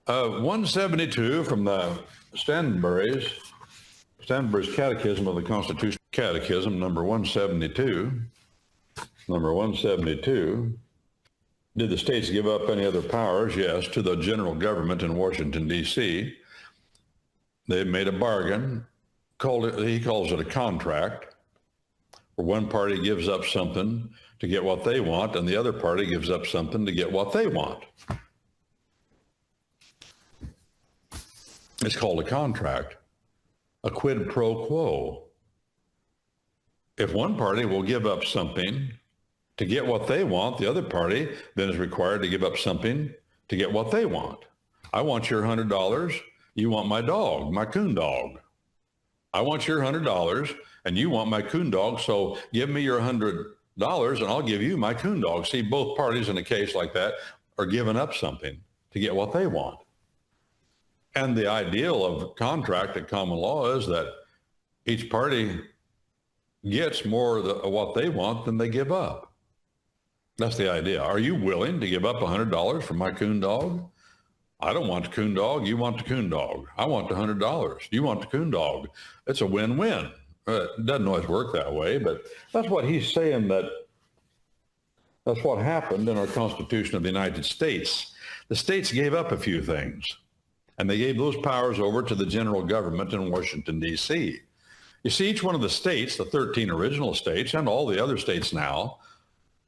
172 from the Stansbury's Catechism of the Constitution. Catechism, number 172. Number 172. Did the states give up any other powers? Yes, to the general government in Washington, D.C. They made a bargain. He calls it a contract, where one party gives up something to get what they want, and the other party gives up something to get what they want. It's called a contract, a quid pro quo. If one party will give up something to get what they want, the other party then is required to give up something to get what they want. I want your $100. You want my dog, my coon dog. I want your $100 and you want my coon dog. So give me your $100 and I'll give you my coon dog. See, both parties in a case like that are giving up something to get what they want. And the ideal of contract at common law is that each party gets more of what they want than they give up. That's the idea. Are you willing to give up $100 for my coon dog? I don't want the coon dog. You want the coon dog. I want the $100. You want the coon dog. It's a win-win. It doesn't always work that way, but that's what he's saying, that's what happened in our Constitution of the United States. The states gave up a few things, and they gave those powers over to the general government in Washington, D.C. You see, each one of the states, the 13 original states, and all the other states now,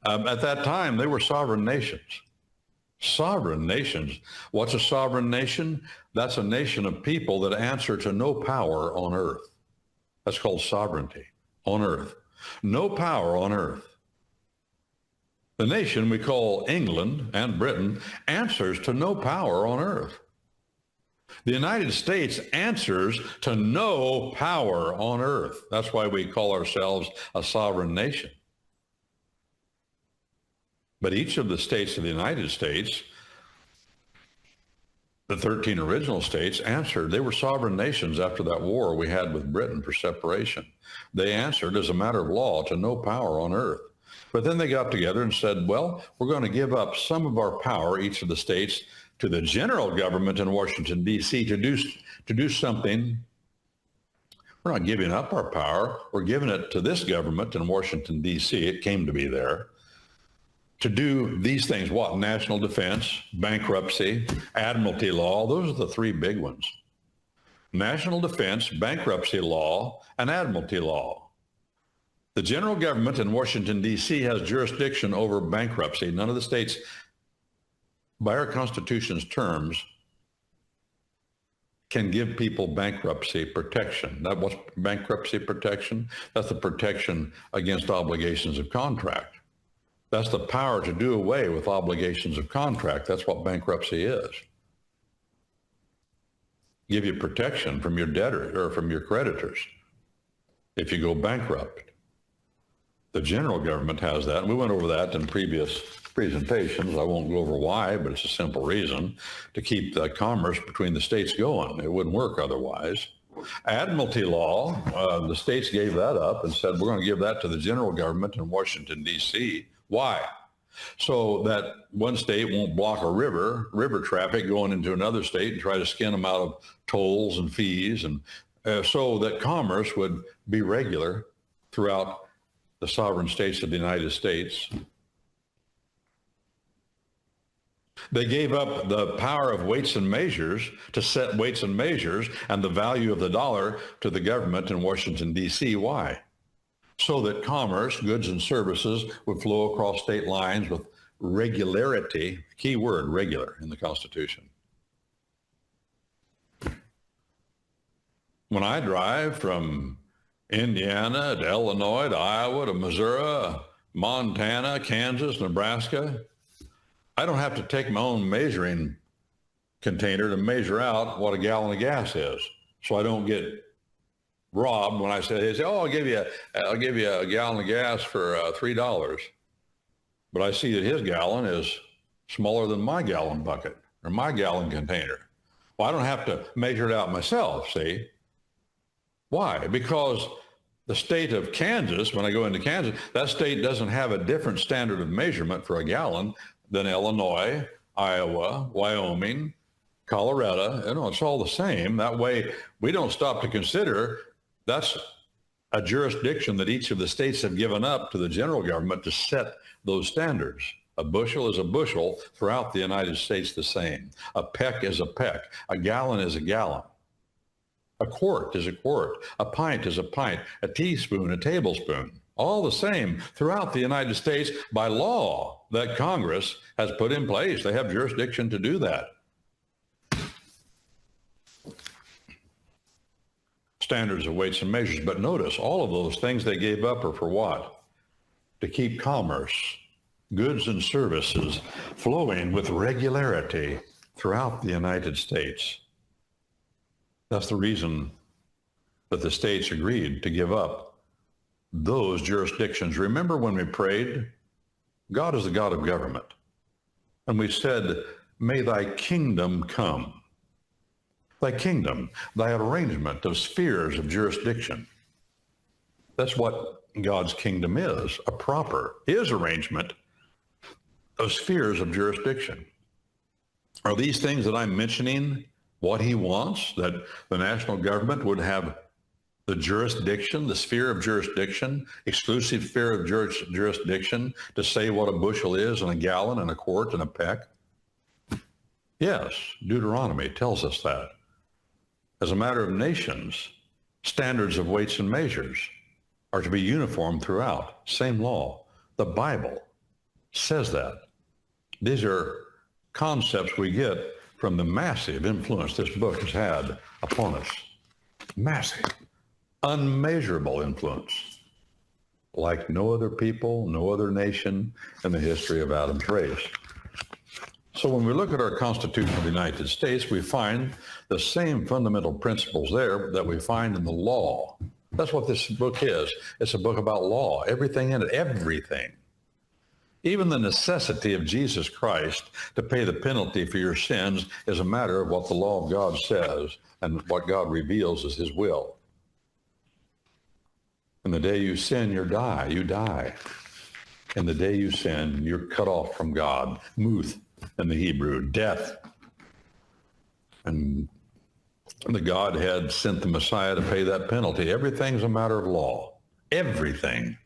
at that time, they were sovereign nations. Sovereign nations. What's a sovereign nation? That's a nation of people that answer to no power on earth. That's called sovereignty on earth. No power on earth. The nation we call England and Britain answers to no power on earth. The United States answers to no power on earth. That's why we call ourselves a sovereign nation. But each of the states of the United States, the 13 original states, answered. They were sovereign nations after that war we had with Britain for separation. They answered as a matter of law to no power on earth. But then they got together and said, well, we're going to give up some of our power, each of the states, to the general government in Washington, D.C. to do something. We're not giving up our power. We're giving it to this government in Washington, D.C. It came to be there to do these things. What? National defense, bankruptcy, admiralty law. Those are the three big ones. National defense, bankruptcy law, and admiralty law. The general government in Washington, D.C. has jurisdiction over bankruptcy. None of the states, by our Constitution's terms, can give people bankruptcy protection. What's bankruptcy protection? That's the protection against obligations of contract. That's the power to do away with obligations of contract. That's what bankruptcy is. Give you protection from your debtor or from your creditors if you go bankrupt. The general government has that, and we went over that in previous presentations. I won't go over why, but it's a simple reason: to keep the commerce between the states going. It wouldn't work otherwise. Admiralty law, the states gave that up and said, we're going to give that to the general government in Washington, D.C. Why? So that one state won't block a river traffic going into another state and try to skin them out of tolls and fees, and so that commerce would be regular throughout the sovereign states of the United States. They gave up the power of weights and measures to set weights and measures and the value of the dollar to the government in Washington, D.C. Why? So that commerce, goods and services, would flow across state lines with regularity, key word, regular, in the Constitution. When I drive from Indiana to Illinois to Iowa to Missouri, Montana, Kansas, Nebraska, I don't have to take my own measuring container to measure out what a gallon of gas is, so I don't get robbed when I say, oh, I'll give you a gallon of gas for $3. But I see that his gallon is smaller than my gallon bucket or my gallon container. Well, I don't have to measure it out myself, see? Why? Because the state of Kansas, when I go into Kansas, that state doesn't have a different standard of measurement for a gallon than Illinois, Iowa, Wyoming, Colorado, it's all the same. That way, we don't stop to consider that's a jurisdiction that each of the states have given up to the general government to set those standards. A bushel is a bushel throughout the United States the same. A peck is a peck. A gallon is a gallon. A quart is a quart. A pint is a pint. A teaspoon, a tablespoon. All the same throughout the United States by law that Congress has put in place. They have jurisdiction to do that. Standards of weights and measures. But notice, all of those things they gave up are for what? To keep commerce, goods and services flowing with regularity throughout the United States. That's the reason that the states agreed to give up those jurisdictions. Remember when we prayed? God is the God of government. And we said, may thy kingdom come. Thy kingdom, thy arrangement of spheres of jurisdiction. That's what God's kingdom is, his arrangement of spheres of jurisdiction. Are these things that I'm mentioning what he wants, that the national government would have the jurisdiction, the sphere of jurisdiction, exclusive sphere of jurisdiction to say what a bushel is and a gallon and a quart and a peck? Yes, Deuteronomy tells us that. As a matter of nations, standards of weights and measures are to be uniform throughout. Same law. The Bible says that. These are concepts we get from the massive influence this book has had upon us. Massive, unmeasurable influence, like no other people, no other nation in the history of Adam's race. So when we look at our Constitution of the United States, we find the same fundamental principles there that we find in the law. That's what this book is. It's a book about law, everything in it, everything. Even the necessity of Jesus Christ to pay the penalty for your sins is a matter of what the law of God says and what God reveals as his will. And the day you sin, you die. And the day you sin, you're cut off from God. Muth in the Hebrew, death. And the Godhead sent the Messiah to pay that penalty. Everything's a matter of law. Everything.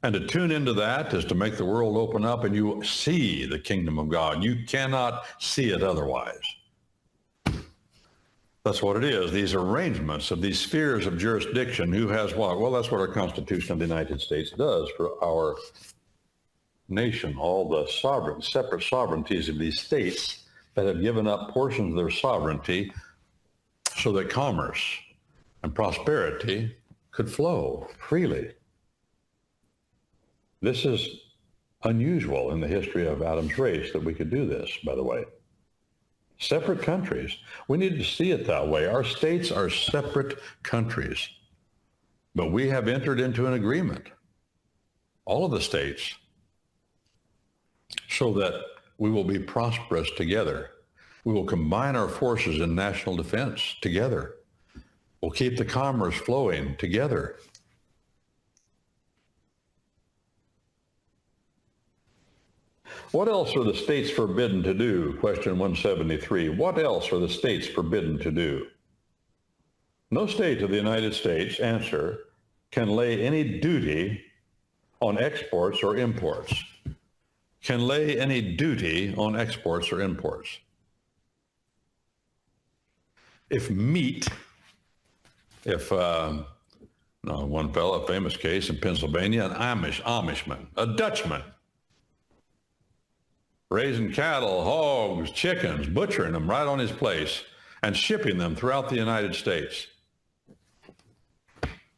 And to tune into that is to make the world open up and you see the kingdom of God. You cannot see it otherwise. That's what it is. These arrangements of these spheres of jurisdiction, who has what? Well, that's what our Constitution of the United States does for our nation. All the separate sovereignties of these states that have given up portions of their sovereignty so that commerce and prosperity could flow freely. This is unusual in the history of Adam's race that we could do this, by the way. Separate countries. We need to see it that way. Our states are separate countries, but we have entered into an agreement, all of the states, so that we will be prosperous together. We will combine our forces in national defense together. We'll keep the commerce flowing together. What else are the states forbidden to do? Question 173. What else are the states forbidden to do? No state of the United States, answer, can lay any duty on exports or imports. Can lay any duty on exports or imports. If meat, one fellow, a famous case in Pennsylvania, an Amishman, a Dutchman, raising cattle, hogs, chickens, butchering them right on his place and shipping them throughout the United States.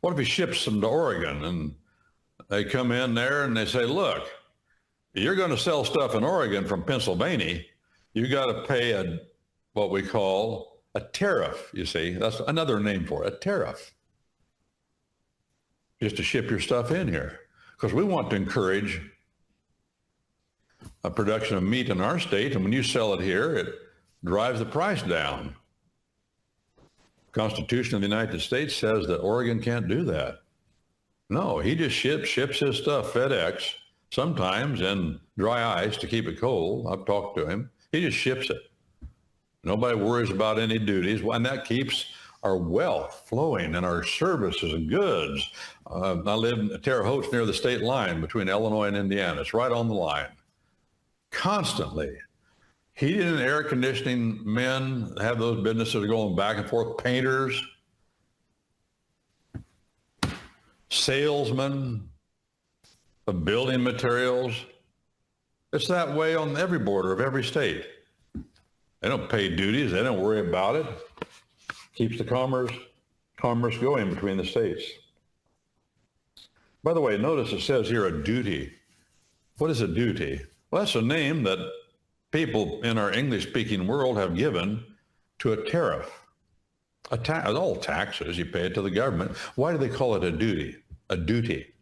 What if he ships them to Oregon and they come in there and they say, look, you're going to sell stuff in Oregon from Pennsylvania, you got to pay what we call a tariff, you see. That's another name for it, a tariff. Just to ship your stuff in here. Because we want to encourage a production of meat in our state, and when you sell it here, it drives the price down. The Constitution of the United States says that Oregon can't do that. No, he just ships his stuff FedEx, sometimes in dry ice to keep it cold. I've talked to him. He just ships it. Nobody worries about any duties, and that keeps our wealth flowing and our services and goods. I live in Terre Haute near the state line between Illinois and Indiana. It's right on the line. Constantly. Heating and air conditioning men have those businesses going back and forth. Painters, salesmen of building materials. It's that way on every border of every state. They don't pay duties. They don't worry about it. Keeps the commerce going between the states. By the way, notice it says here a duty. What is a duty? Well, that's a name that people in our English-speaking world have given to a tariff. All taxes, you pay it to the government. Why do they call it a duty? A duty.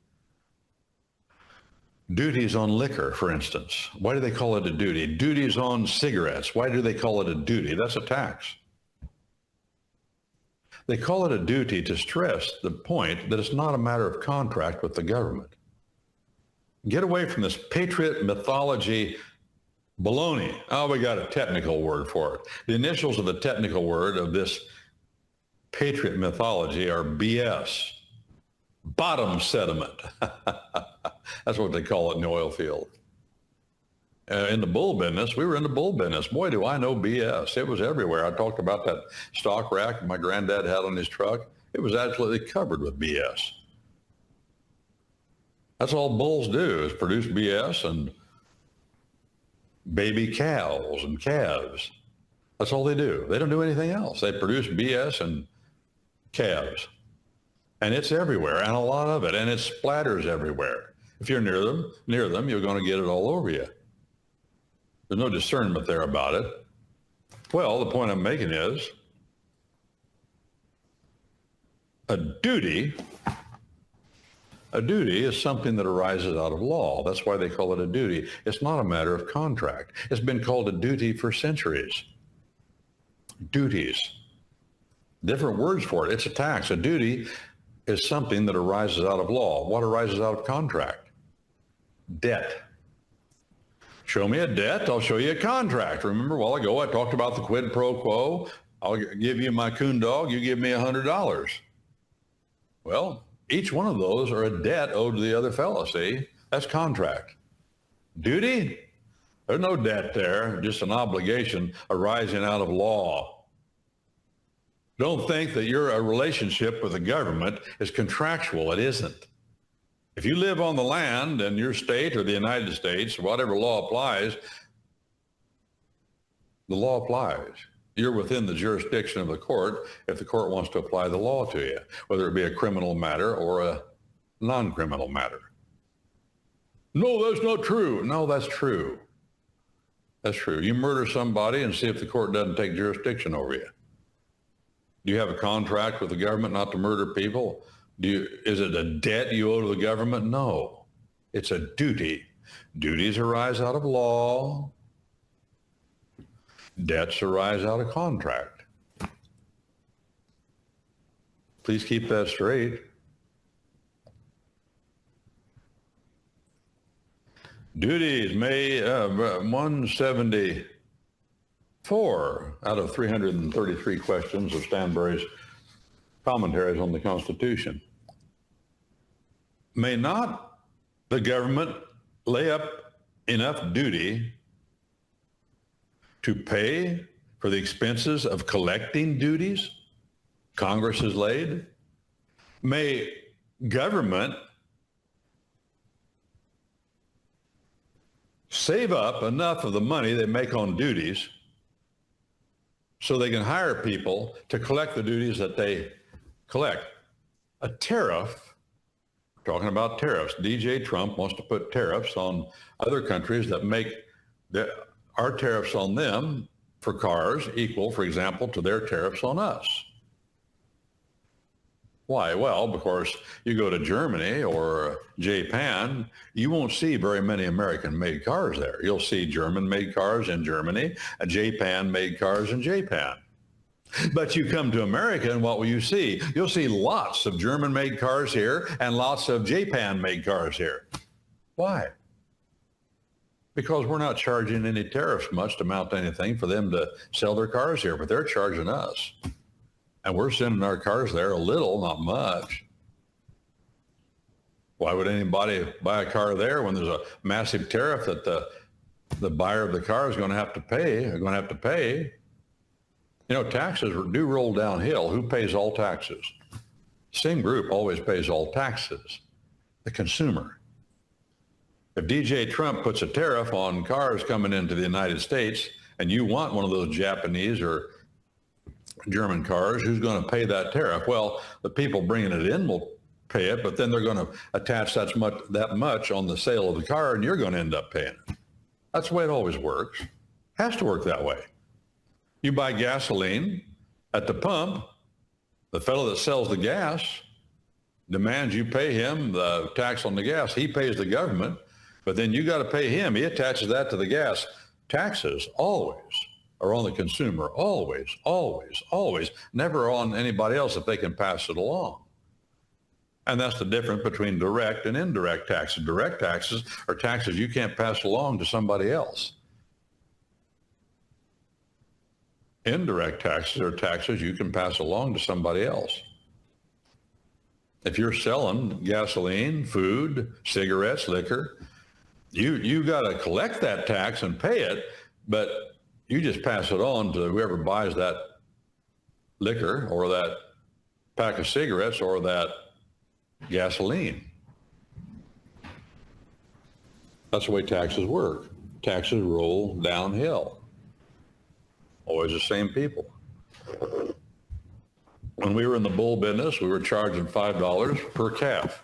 Duties on liquor, for instance. Why do they call it a duty? Duties on cigarettes. Why do they call it a duty? That's a tax. They call it a duty to stress the point that it's not a matter of contract with the government. Get away from this patriot mythology baloney. Oh, we got a technical word for it. The initials of the technical word of this patriot mythology are BS. Bottom sediment. That's what they call it in the oil field. In the bull business, we were in the bull business. Boy, do I know BS. It was everywhere. I talked about that stock rack my granddad had on his truck. It was absolutely covered with BS. That's all bulls do, is produce BS and baby cows and calves. That's all they do. They don't do anything else. They produce BS and calves. And it's everywhere, and a lot of it, and it splatters everywhere. If you're near them, you're going to get it all over you. There's no discernment there about it. Well, the point I'm making is a duty is something that arises out of law. That's why they call it a duty. It's not a matter of contract. It's been called a duty for centuries. Duties. Different words for it. It's a tax. A duty is something that arises out of law. What arises out of contract? Debt. Show me a debt, I'll show you a contract. Remember a while ago I talked about the quid pro quo. I'll give you my coon dog, you give me $100. Well, each one of those are a debt owed to the other fellow, see? That's contract. Duty? There's no debt there, just an obligation arising out of law. Don't think that your relationship with the government is contractual. It isn't. If you live on the land in your state or the United States, whatever law applies, the law applies. You're within the jurisdiction of the court if the court wants to apply the law to you, whether it be a criminal matter or a non-criminal matter. No, that's not true. No, that's true. That's true. You murder somebody and see if the court doesn't take jurisdiction over you. Do you have a contract with the government not to murder people? Is it a debt you owe to the government? No, it's a duty. Duties arise out of law. Debts arise out of contract. Please keep that straight. Duties, May 174 out of 333 questions of Stansbury's commentaries on the Constitution. May not the government lay up enough duty to pay for the expenses of collecting duties Congress has laid? May government save up enough of the money they make on duties so they can hire people to collect the duties that they collect? A tariff, talking about tariffs, DJ Trump wants to put tariffs on other countries that make our tariffs on them for cars equal, for example, to their tariffs on us. Why? Well, because you go to Germany or Japan, you won't see very many American-made cars there. You'll see German-made cars in Germany, Japan-made cars in Japan. But you come to America, and what will you see? You'll see lots of German-made cars here and lots of Japan-made cars here. Why? because we're not charging any tariffs much to amount to anything for them to sell their cars here, but they're charging us. And we're sending our cars there a little, not much. Why would anybody buy a car there when there's a massive tariff that the buyer of the car is going to have to pay? You know, taxes do roll downhill. Who pays all taxes? Same group always pays all taxes. The consumer. If DJ Trump puts a tariff on cars coming into the United States and you want one of those Japanese or German cars, who's going to pay that tariff? Well, the people bringing it in will pay it, but then they're going to attach that much on the sale of the car, and you're going to end up paying it. That's the way it always works. Has to work that way. You buy gasoline at the pump, the fellow that sells the gas demands you pay him the tax on the gas. He pays the government, but then you got to pay him. He attaches that to the gas. Taxes always are on the consumer, always, always, always, never on anybody else if they can pass it along. And that's the difference between direct and indirect taxes. Direct taxes are taxes you can't pass along to somebody else. Indirect taxes are taxes you can pass along to somebody else. If you're selling gasoline, food, cigarettes, liquor, you got to collect that tax and pay it, but you just pass it on to whoever buys that liquor or that pack of cigarettes or that gasoline. That's the way taxes work. Taxes roll downhill. Always the same people. When we were in the bull business, we were charging $5 per calf.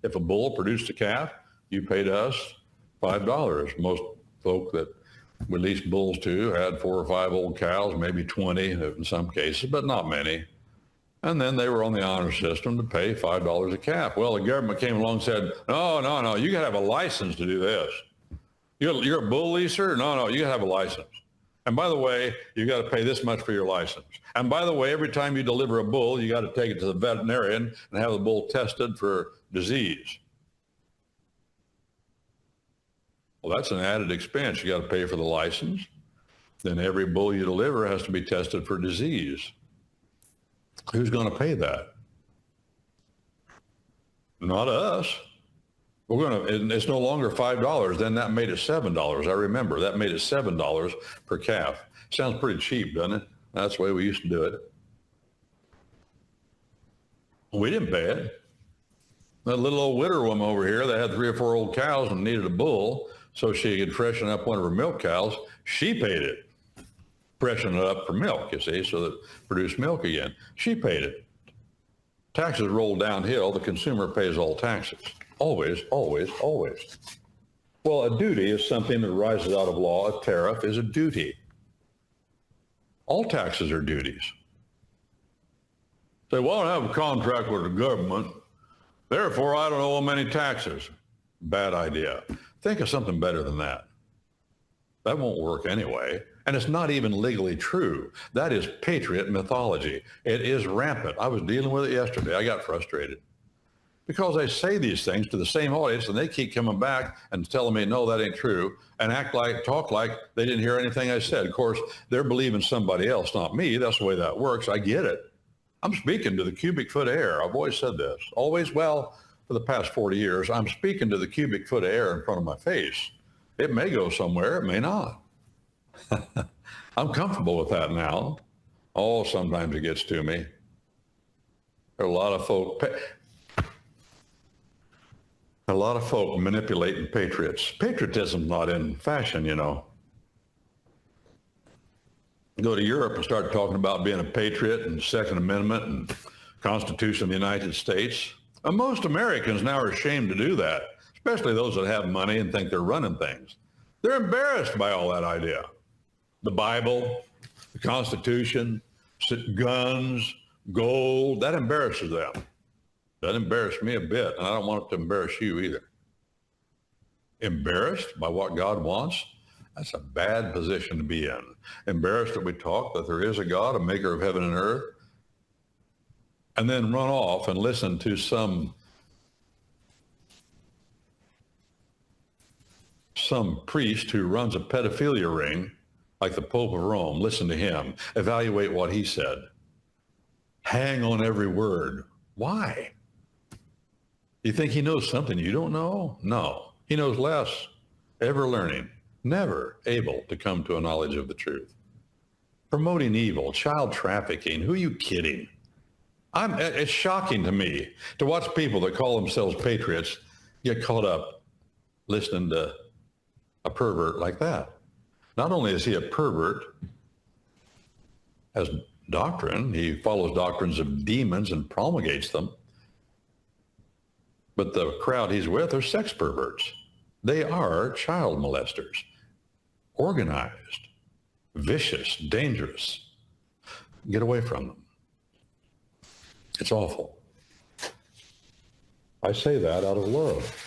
If a bull produced a calf, you paid us $5. Most folk that we leased bulls to had 4 or 5 old cows, maybe 20 in some cases, but not many. And then they were on the honor system to pay $5 a calf. Well, the government came along and said, no, you got to have a license to do this. You're a bull leaser? No, you got to have a license. And by the way, you got to pay this much for your license. And by the way, every time you deliver a bull, you got to take it to the veterinarian and have the bull tested for disease. Well, that's an added expense. You got to pay for the license. Then every bull you deliver has to be tested for disease. Who's going to pay that? Not us. It's no longer $5. Then that made it $7. I remember that made it $7 per calf. Sounds pretty cheap, doesn't it? That's the way we used to do it. We didn't pay it. That little old widow woman over here that had 3 or 4 old cows and needed a bull so she could freshen up one of her milk cows, she paid it. Freshen it up for milk, you see, so that it produced milk again. She paid it. Taxes roll downhill. The consumer pays all taxes. Always, always, always. Well, a duty is something that arises out of law. A tariff is a duty. All taxes are duties. Say, well, I have a contract with the government, therefore I don't owe them any taxes. Bad idea. Think of something better than that. That won't work anyway. And it's not even legally true. That is patriot mythology. It is rampant. I was dealing with it yesterday. I got frustrated because I say these things to the same audience and they keep coming back and telling me, no, that ain't true, and talk like they didn't hear anything I said. Of course, they're believing somebody else, not me. That's the way that works. I get it. I'm speaking to the cubic foot of air. I've always said this. Always, well, for the past 40 years, I'm speaking to the cubic foot of air in front of my face. It may go somewhere. It may not. I'm comfortable with that now. Oh, sometimes it gets to me. There are a lot of folk manipulating patriots. Patriotism's not in fashion, you know. Go to Europe and start talking about being a patriot and Second Amendment and Constitution of the United States. And most Americans now are ashamed to do that, especially those that have money and think they're running things. They're embarrassed by all that idea. The Bible, the Constitution, guns, gold, that embarrasses them. That embarrassed me a bit, and I don't want it to embarrass you either. Embarrassed by what God wants? That's a bad position to be in. Embarrassed that we talk that there is a God, a maker of heaven and earth, and then run off and listen to some some priest who runs a pedophilia ring, like the Pope of Rome, listen to him, evaluate what he said, hang on every word. Why? You think he knows something you don't know? No, he knows less, ever learning, never able to come to a knowledge of the truth. Promoting evil, child trafficking, who are you kidding? It's shocking to me to watch people that call themselves patriots get caught up listening to a pervert like that. Not only is he a pervert as doctrine, he follows doctrines of demons and promulgates them, but the crowd he's with are sex perverts. They are child molesters, organized, vicious, dangerous. Get away from them. It's awful. I say that out of love.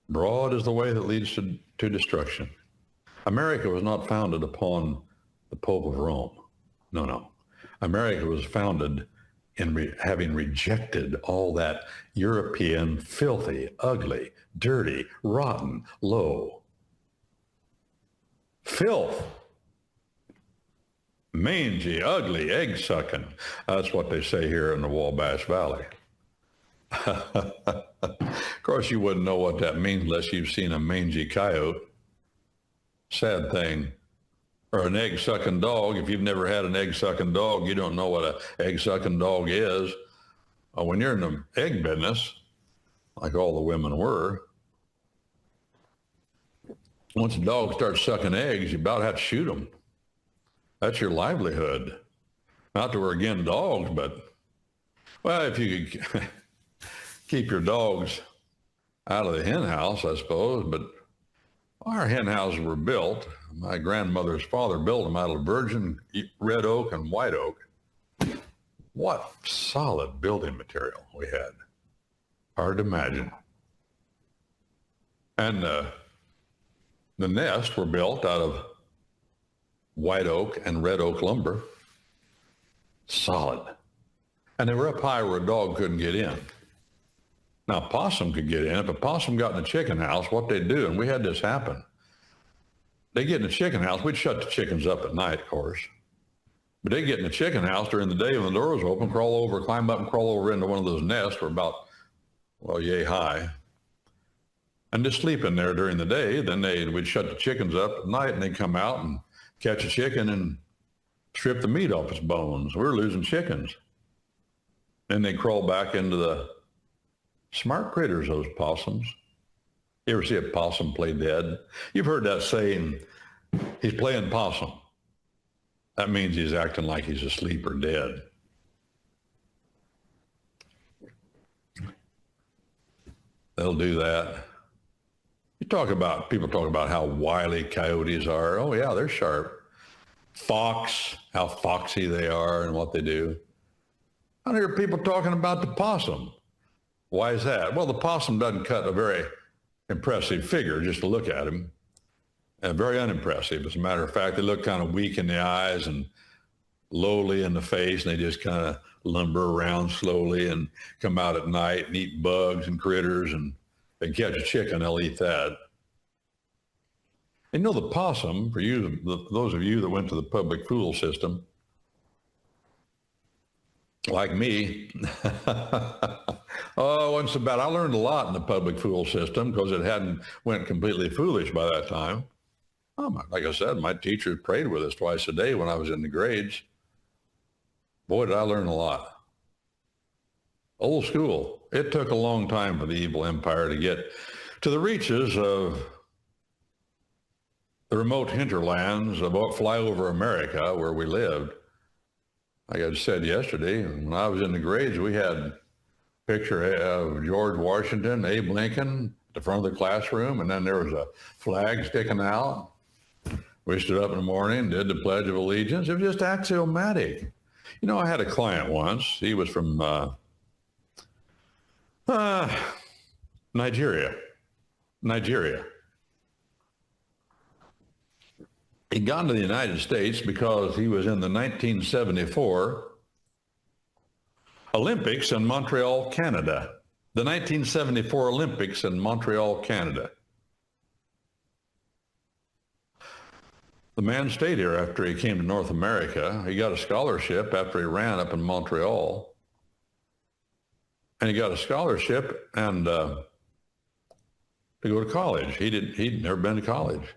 Broad is the way that leads to destruction. America was not founded upon the Pope of Rome. No. America was founded in having rejected all that European, filthy, ugly, dirty, rotten, low filth. Mangy, ugly, egg-sucking. That's what they say here in the Wabash Valley. Of course, you wouldn't know what that means unless you've seen a mangy coyote. Sad thing. Or an egg-sucking dog. If you've never had an egg-sucking dog, you don't know what an egg-sucking dog is. When you're in the egg business, like all the women were, once a dog starts sucking eggs, you about have to shoot them. That's your livelihood. Not that we're against dogs, but, well, if you could keep your dogs out of the hen house, I suppose. But our hen houses were built. My grandmother's father built them out of virgin red oak and white oak. What solid building material we had. Hard to imagine. And the nests were built out of white oak and red oak lumber. Solid. And they were up high where a dog couldn't get in. Now, a possum could get in. If a possum got in the chicken house, what they'd do, and we had this happen, they get in the chicken house. We'd shut the chickens up at night, of course. But they'd get in the chicken house during the day when the door was open, crawl over, climb up and crawl over into one of those nests, were about, well, yay high, and just sleep in there during the day. Then we'd shut the chickens up at night, and they'd come out and catch a chicken and strip the meat off its bones. We were losing chickens. Then they'd crawl back into the smart critters, those possums. You ever see a possum play dead? You've heard that saying, he's playing possum. That means he's acting like he's asleep or dead. They'll do that. People talk about how wily coyotes are. Oh yeah, they're sharp. Fox, how foxy they are and what they do. I hear people talking about the possum. Why is that? Well, the possum doesn't cut a very impressive figure just to look at him. And very unimpressive. As a matter of fact, they look kind of weak in the eyes and lowly in the face, and they just kind of lumber around slowly and come out at night and eat bugs and critters, and they catch a chicken, they'll eat that. And the possum, for you, those of you that went to the public school system, like me, oh, it wasn't so bad. I learned a lot in the public school system because it hadn't went completely foolish by that time. Like I said, my teachers prayed with us twice a day when I was in the grades. Boy, did I learn a lot. Old school. It took a long time for the evil empire to get to the reaches of the remote hinterlands of flyover America where we lived. Like I said yesterday, when I was in the grades, we had a picture of George Washington, Abe Lincoln at the front of the classroom, and then there was a flag sticking out. We stood up in the morning, did the Pledge of Allegiance. It was just axiomatic. I had a client once. He was from Nigeria. He got to the United States because he was in the 1974 Olympics in Montreal, Canada. the 1974 Olympics in Montreal, Canada. The man stayed here after he came to North America. He got a scholarship after he ran up in Montreal. And he got a scholarship and to go to college. He'd never been to college.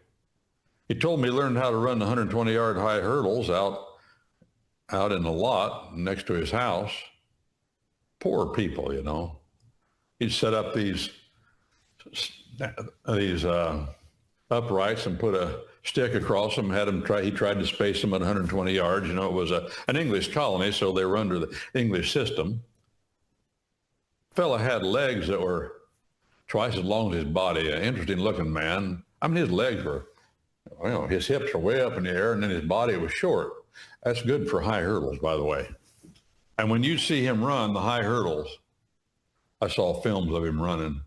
He told me he learned how to run the 120-yard high hurdles out in the lot next to his house. Poor people, you know. He'd set up these uprights and put a stick across them, he tried to space them at 120 yards. You know, it was an English colony, so they were under the English system. Fella had legs that were twice as long as his body, an interesting looking man. I mean, his legs were, you know, his hips were way up in the air and then his body was short. That's good for high hurdles, by the way. And when you see him run the high hurdles, I saw films of him running,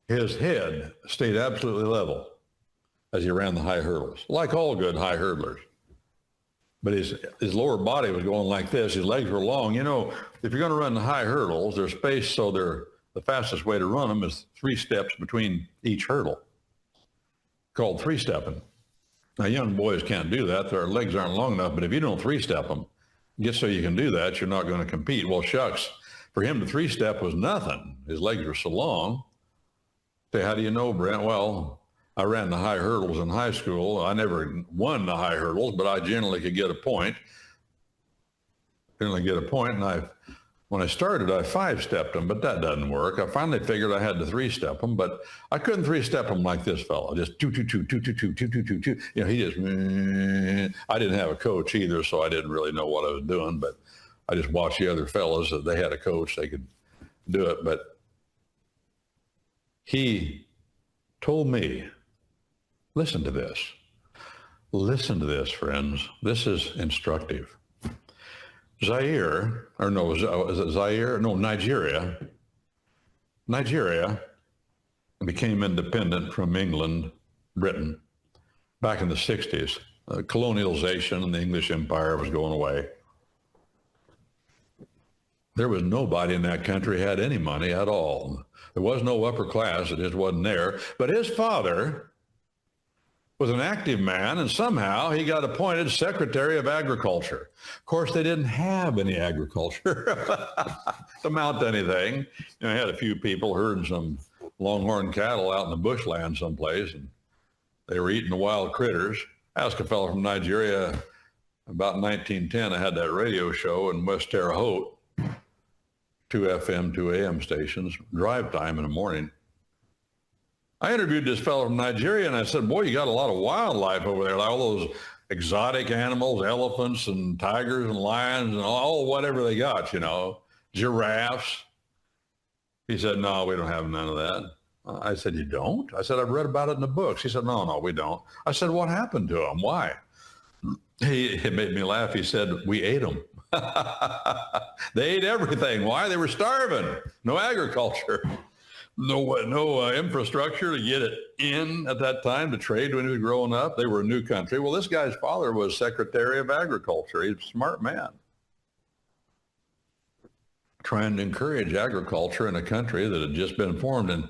his head stayed absolutely level as he ran the high hurdles, like all good high hurdlers. But his lower body was going like this. His legs were long. You know, if you're going to run the high hurdles, they're spaced so the fastest way to run them is 3 steps between each hurdle, called 3-stepping. Now, young boys can't do that. Their legs aren't long enough, but if you don't 3-step them, just so you can do that, you're not going to compete. Well, shucks, for him to 3-step was nothing. His legs were so long. Say, how do you know, Brent? Well, I ran the high hurdles in high school. I never won the high hurdles, but I generally could get a point. And when I started, I 5-stepped them, but that doesn't work. I finally figured I had to 3-step them, but I couldn't 3-step them like this fellow. Just 2-2-2. You know, he just, I didn't have a coach either, so I didn't really know what I was doing, but I just watched the other fellas that they had a coach, they could do it. But he told me, listen to this. Listen to this, friends. This is instructive. Nigeria became independent from England, Britain, back in the 60s. Colonialization and the English Empire was going away. There was nobody in that country had any money at all. There was no upper class. It just wasn't there. But his father was an active man, and somehow he got appointed Secretary of Agriculture. Of course, they didn't have any agriculture to amount to anything. You know, they had a few people herding some longhorn cattle out in the bushland someplace, and they were eating the wild critters. Ask a fellow from Nigeria about 1910. I had that radio show in West Terre Haute, 2 FM, 2 AM stations, drive time in the morning. I interviewed this fellow from Nigeria, and I said, boy, you got a lot of wildlife over there, like all those exotic animals, elephants and tigers and lions and all whatever they got, you know, giraffes. He said, no, we don't have none of that. I said, you don't? I said, I've read about it in the books. He said, no, we don't. I said, what happened to them? Why? It made me laugh. He said, we ate them. They ate everything. Why? They were starving. No agriculture. No infrastructure to get it in at that time to trade when he was growing up. They were a new country. Well, this guy's father was Secretary of Agriculture. He's a smart man, trying to encourage agriculture in a country that had just been formed. And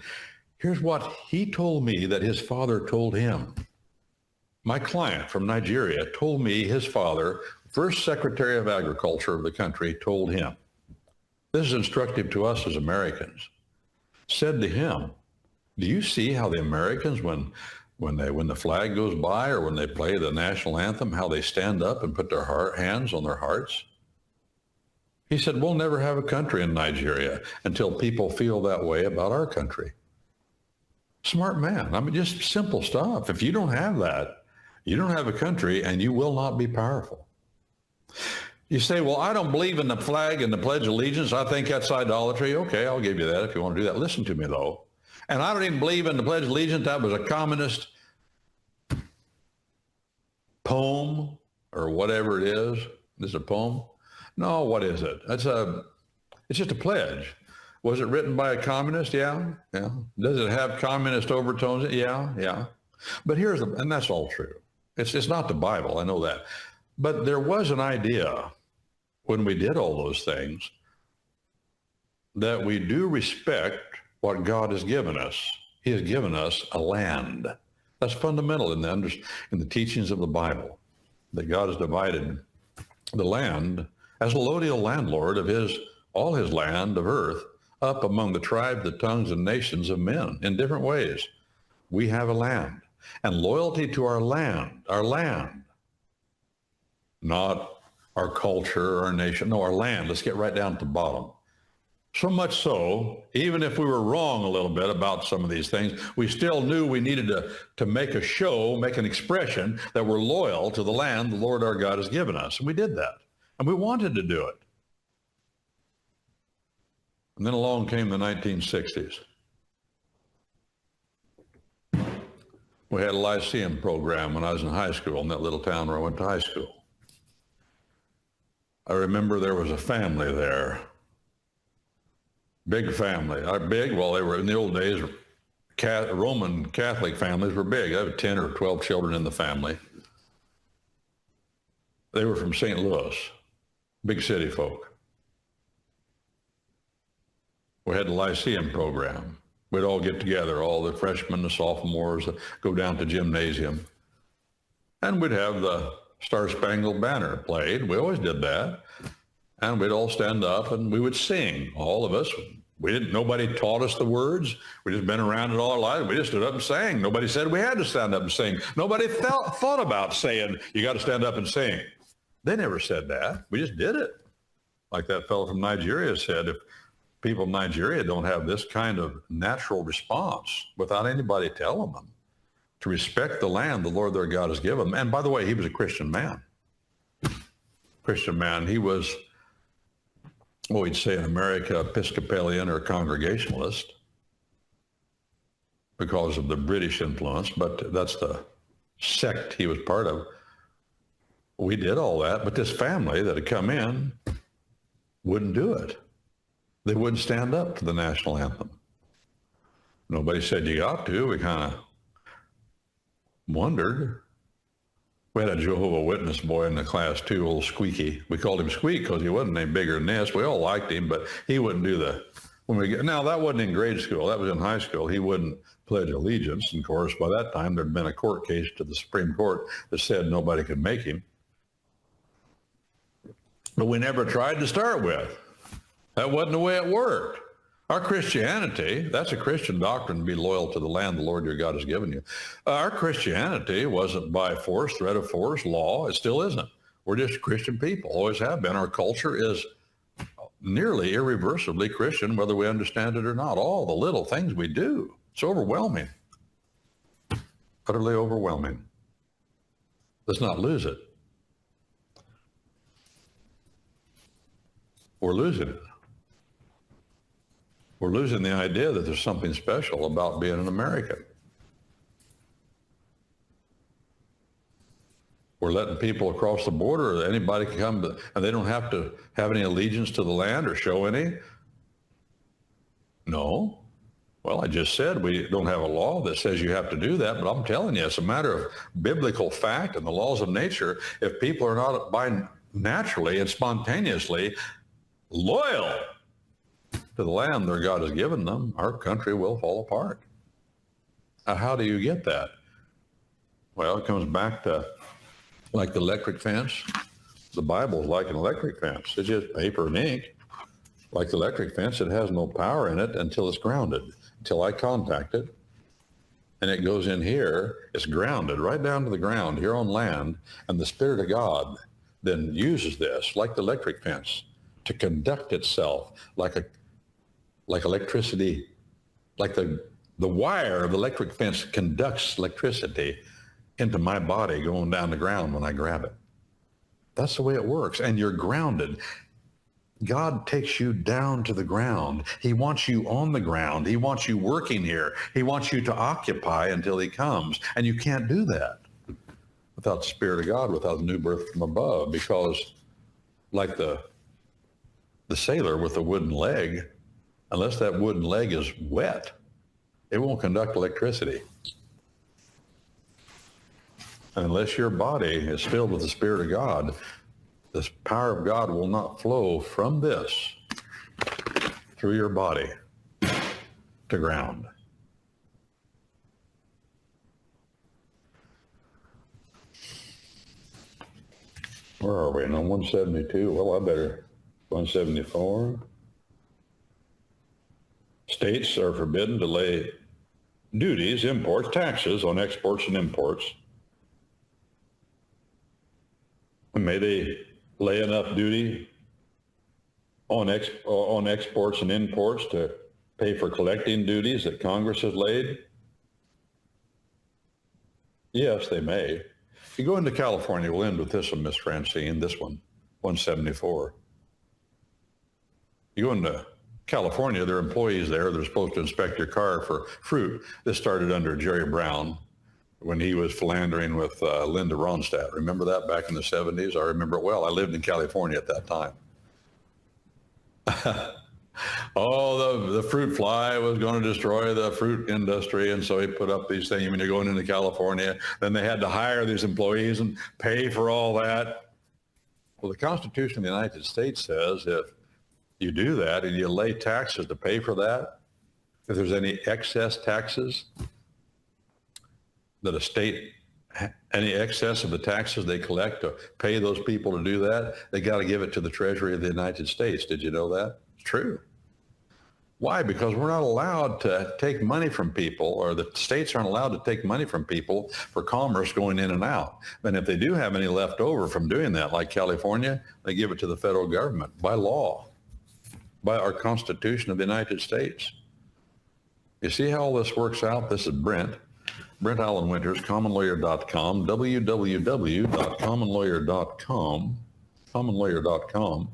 here's what he told me that his father told him. My client from Nigeria told me his father, first Secretary of Agriculture of the country, told him. This is instructive to us as Americans. Said to him, do you see how the Americans, when the flag goes by or when they play the national anthem, how they stand up and put their hands on their hearts? He said, we'll never have a country in Nigeria until people feel that way about our country. Smart man. I mean, just simple stuff. If you don't have that, you don't have a country and you will not be powerful. You say, well, I don't believe in the flag and the Pledge of Allegiance. I think that's idolatry. Okay, I'll give you that if you want to do that. Listen to me, though. And I don't even believe in the Pledge of Allegiance. That was a communist poem or whatever it is. Is it a poem? No, what is it? It's just a pledge. Was it written by a communist? Yeah. Does it have communist overtones? Yeah. But and that's all true. It's not the Bible. I know that. But there was an idea when we did all those things that we do respect what God has given us. He has given us a land. That's fundamental in the teachings of the Bible, that God has divided the land as a lodial landlord of all his land of earth up among the tribes, the tongues, and nations of men in different ways. We have a land. And loyalty to our land, not our culture or our nation, no, our land. Let's get right down to the bottom. So much so, even if we were wrong a little bit about some of these things, we still knew we needed to make a show, make an expression that we're loyal to the land the Lord our God has given us. And we did that. And we wanted to do it. And then along came the 1960s. We had a Lyceum program when I was in high school in that little town where I went to high school. I remember there was a family there. Big family. Well, they were in the old days, Roman Catholic families were big. I had 10 or 12 children in the family. They were from St. Louis, big city folk. We had the Lyceum program. We'd all get together, all the freshmen, the sophomores, go down to gymnasium. And we'd have the Star Spangled Banner played. We always did that. And we'd all stand up and we would sing, all of us. Nobody taught us the words. We just been around it all our lives. We just stood up and sang. Nobody said we had to stand up and sing. Nobody thought about saying, you got to stand up and sing. They never said that. We just did it. Like that fellow from Nigeria said, if people in Nigeria don't have this kind of natural response without anybody telling them to respect the land the Lord their God has given them. And by the way, he was a Christian man. He was, what we'd say in America, Episcopalian or Congregationalist because of the British influence, but that's the sect he was part of. We did all that, but this family that had come in wouldn't do it. They wouldn't stand up to the national anthem. Nobody said you got to. We kind of wondered. We had a Jehovah's Witness boy in the class too, old Squeaky. We called him Squeak because he wasn't any bigger than this. We all liked him, but he wouldn't do now that wasn't in grade school. That was in high school. He wouldn't pledge allegiance. And of course, by that time, there'd been a court case to the Supreme Court that said nobody could make him. But we never tried to start with. That wasn't the way it worked. Our Christianity, that's a Christian doctrine, to be loyal to the land the Lord your God has given you. Our Christianity wasn't by force, threat of force, law. It still isn't. We're just Christian people, always have been. Our culture is nearly irreversibly Christian, whether we understand it or not. All the little things we do. It's overwhelming. Utterly overwhelming. Let's not lose it. We're losing it. We're losing the idea that there's something special about being an American. We're letting people across the border, anybody can come, and they don't have to have any allegiance to the land or show any. No. Well, I just said we don't have a law that says you have to do that, but I'm telling you, it's a matter of biblical fact and the laws of nature. If people are not by naturally and spontaneously loyal to the land their God has given them, our country will fall apart. Now, how do you get that? Well, it comes back to like the electric fence. The Bible is like an electric fence. It's just paper and ink. Like the electric fence, it has no power in it until it's grounded, until I contact it. And it goes in here, it's grounded right down to the ground here on land, and the Spirit of God then uses this, like the electric fence, to conduct itself like electricity, like the wire of the electric fence conducts electricity into my body going down the ground when I grab it. That's the way it works. And you're grounded. God takes you down to the ground. He wants you on the ground. He wants you working here. He wants you to occupy until he comes. And you can't do that without the Spirit of God, without the new birth from above, because like the sailor with the wooden leg, unless that wooden leg is wet, it won't conduct electricity. And unless your body is filled with the Spirit of God, this power of God will not flow from this through your body to ground. Where are we? On 172? Well, I better. 174. States are forbidden to lay duties, imports, taxes on exports and imports. And may they lay enough duty on exports and imports to pay for collecting duties that Congress has laid? Yes, they may. If you go into California, we'll end with this one, Miss Francine, this one, 174. You go into California, there are employees there. They're supposed to inspect your car for fruit. This started under Jerry Brown when he was philandering with Linda Ronstadt. Remember that back in the 70s? I remember it well. I lived in California at that time. Oh, the fruit fly was going to destroy the fruit industry, and so he put up these things when you're going into California. Then they had to hire these employees and pay for all that. Well, the Constitution of the United States says if you do that and you lay taxes to pay for that, if there's any excess taxes that a state, any excess of the taxes they collect to pay those people to do that, they got to give it to the Treasury of the United States. Did you know that? It's true. Why? Because we're not allowed to take money from people, or the states aren't allowed to take money from people for commerce going in and out. And if they do have any left over from doing that, like California, they give it to the federal government by law, by our Constitution of the United States. You see how all this works out? This is Brent Allen Winters, commonlawyer.com, www.commonlawyer.com, commonlawyer.com.